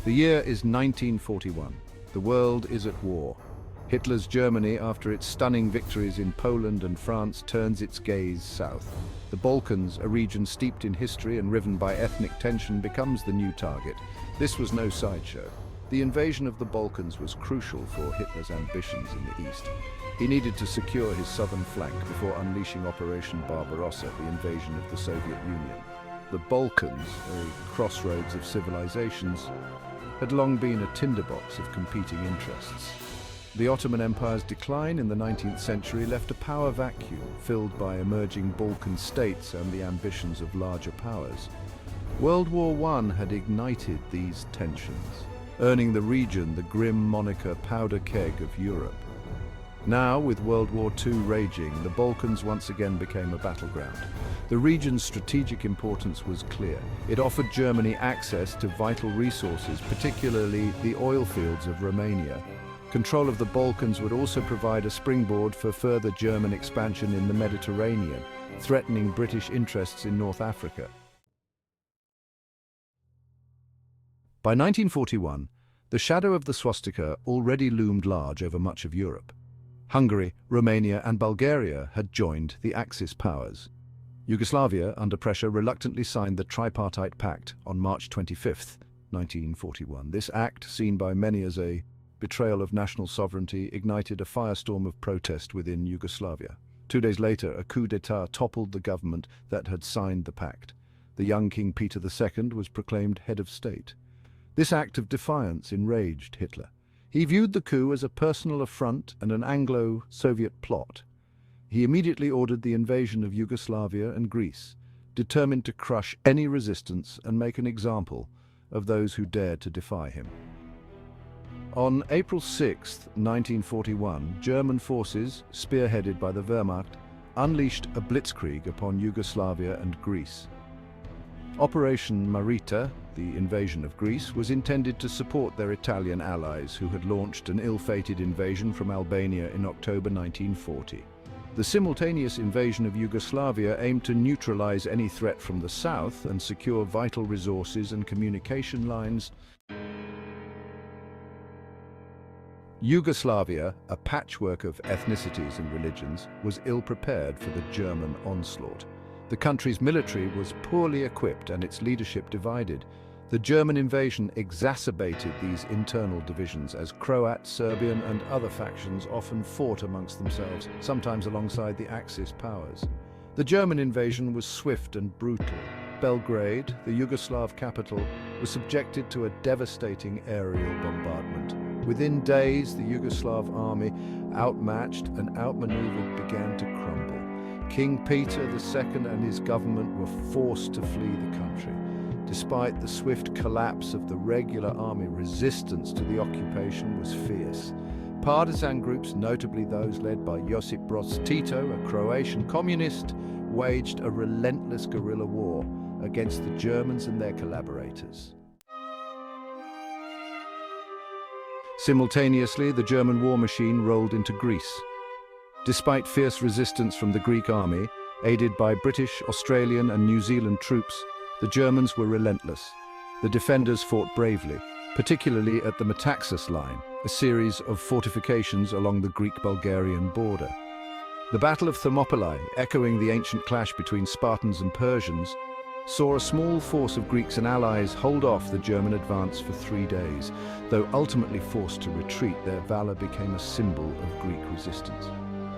The year is 1941. The world is at war. Hitler's Germany, after its stunning victories in Poland and France, turns its gaze south. The Balkans, a region steeped in history and riven by ethnic tension, becomes the new target. This was no sideshow. The invasion of the Balkans was crucial for Hitler's ambitions in the east. He needed to secure his southern flank before unleashing Operation Barbarossa, the invasion of the Soviet Union. The Balkans, a crossroads of civilizations, had long been a tinderbox of competing interests. The Ottoman Empire's decline in the 19th century left a power vacuum filled by emerging Balkan states and the ambitions of larger powers. World War I had ignited these tensions, earning the region the grim moniker powder keg of Europe. Now, with World War II raging, the Balkans once again became a battleground. The region's strategic importance was clear. It offered Germany access to vital resources, particularly the oil fields of Romania. Control of the Balkans would also provide a springboard for further German expansion in the Mediterranean, threatening British interests in North Africa. By 1941, the shadow of the swastika already loomed large over much of Europe. Hungary, Romania and Bulgaria had joined the Axis powers. Yugoslavia, under pressure, reluctantly signed the tripartite pact on March 25, 1941. This act, seen by many as a betrayal of national sovereignty, ignited a firestorm of protest within Yugoslavia. 2 days later, a coup d'etat toppled the government that had signed the pact. The young King Peter II was proclaimed head of state. This act of defiance enraged Hitler. He viewed the coup as a personal affront and an Anglo-Soviet plot. He immediately ordered the invasion of Yugoslavia and Greece, determined to crush any resistance and make an example of those who dared to defy him. On April 6, 1941, German forces, spearheaded by the Wehrmacht, unleashed a blitzkrieg upon Yugoslavia and Greece. Operation Marita, the invasion of Greece, was intended to support their Italian allies who had launched an ill-fated invasion from Albania in October 1940. The simultaneous invasion of Yugoslavia aimed to neutralize any threat from the south and secure vital resources and communication lines. Yugoslavia, a patchwork of ethnicities and religions, was ill-prepared for the German onslaught. The country's military was poorly equipped and its leadership divided. The German invasion exacerbated these internal divisions as Croat, Serbian and other factions often fought amongst themselves, sometimes alongside the Axis powers. The German invasion was swift and brutal. Belgrade, the Yugoslav capital, was subjected to a devastating aerial bombardment. Within days, the Yugoslav army, outmatched and outmaneuvered, began to crumble. King Peter II and his government were forced to flee the country. Despite the swift collapse of the regular army, resistance to the occupation was fierce. Partisan groups, notably those led by Josip Broz Tito, a Croatian communist, waged a relentless guerrilla war against the Germans and their collaborators. Simultaneously, the German war machine rolled into Greece. Despite fierce resistance from the Greek army, aided by British, Australian and New Zealand troops, the Germans were relentless. The defenders fought bravely, particularly at the Metaxas line, a series of fortifications along the Greek-Bulgarian border. The Battle of Thermopylae, echoing the ancient clash between Spartans and Persians, saw a small force of Greeks and allies hold off the German advance for 3 days. Though ultimately forced to retreat, their valor became a symbol of Greek resistance.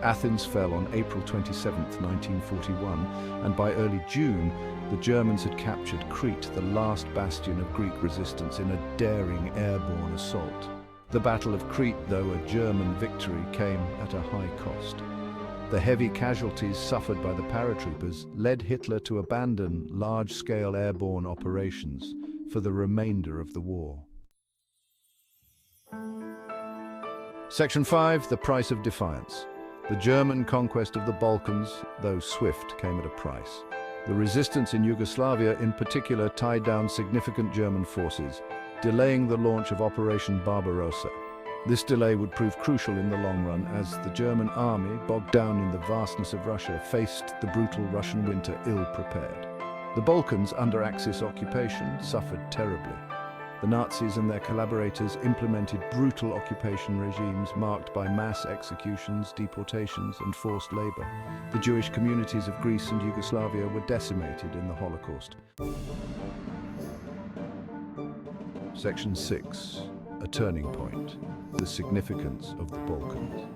Athens fell on April 27, 1941, and by early June, the Germans had captured Crete, the last bastion of Greek resistance, in a daring airborne assault. The Battle of Crete, though a German victory, came at a high cost. The heavy casualties suffered by the paratroopers led Hitler to abandon large-scale airborne operations for the remainder of the war. Section 5, the price of defiance. The German conquest of the Balkans, though swift, came at a price. The resistance in Yugoslavia in particular tied down significant German forces, delaying the launch of Operation Barbarossa. This delay would prove crucial in the long run as the German army, bogged down in the vastness of Russia, faced the brutal Russian winter ill-prepared. The Balkans, under Axis occupation, suffered terribly. The Nazis and their collaborators implemented brutal occupation regimes marked by mass executions, deportations, and forced labor. The Jewish communities of Greece and Yugoslavia were decimated in the Holocaust. Section 6. A turning point. The significance of the Balkans.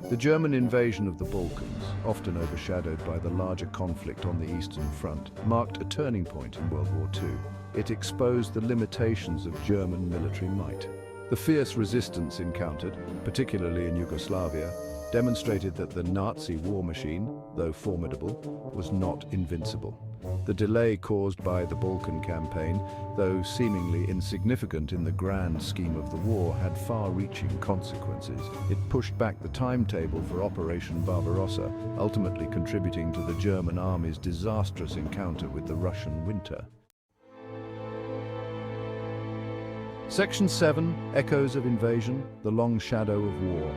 The German invasion of the Balkans, often overshadowed by the larger conflict on the Eastern Front, marked a turning point in World War II. It exposed the limitations of German military might. The fierce resistance encountered, particularly in Yugoslavia, demonstrated that the Nazi war machine, though formidable, was not invincible. The delay caused by the Balkan campaign, though seemingly insignificant in the grand scheme of the war, had far-reaching consequences. It pushed back the timetable for Operation Barbarossa, ultimately contributing to the German army's disastrous encounter with the Russian winter. Section 7. Echoes of Invasion, the Long Shadow of War.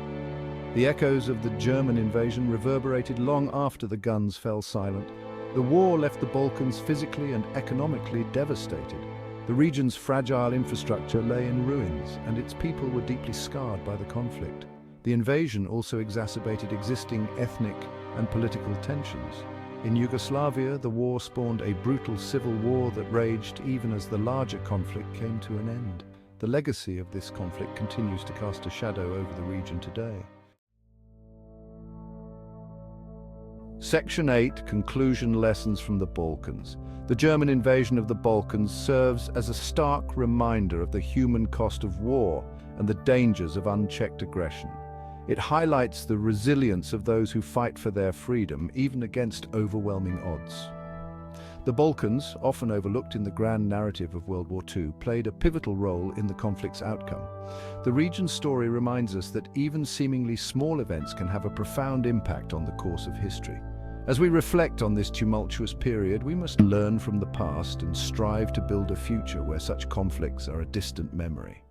The echoes of the German invasion reverberated long after the guns fell silent. The war left the Balkans physically and economically devastated. The region's fragile infrastructure lay in ruins, and its people were deeply scarred by the conflict. The invasion also exacerbated existing ethnic and political tensions. In Yugoslavia, the war spawned a brutal civil war that raged even as the larger conflict came to an end. The legacy of this conflict continues to cast a shadow over the region today. Section 8. Conclusion Lessons from the Balkans. The German invasion of the Balkans serves as a stark reminder of the human cost of war and the dangers of unchecked aggression. It highlights the resilience of those who fight for their freedom, even against overwhelming odds. The Balkans, often overlooked in the grand narrative of World War II, played a pivotal role in the conflict's outcome. The region's story reminds us that even seemingly small events can have a profound impact on the course of history. As we reflect on this tumultuous period, we must learn from the past and strive to build a future where such conflicts are a distant memory.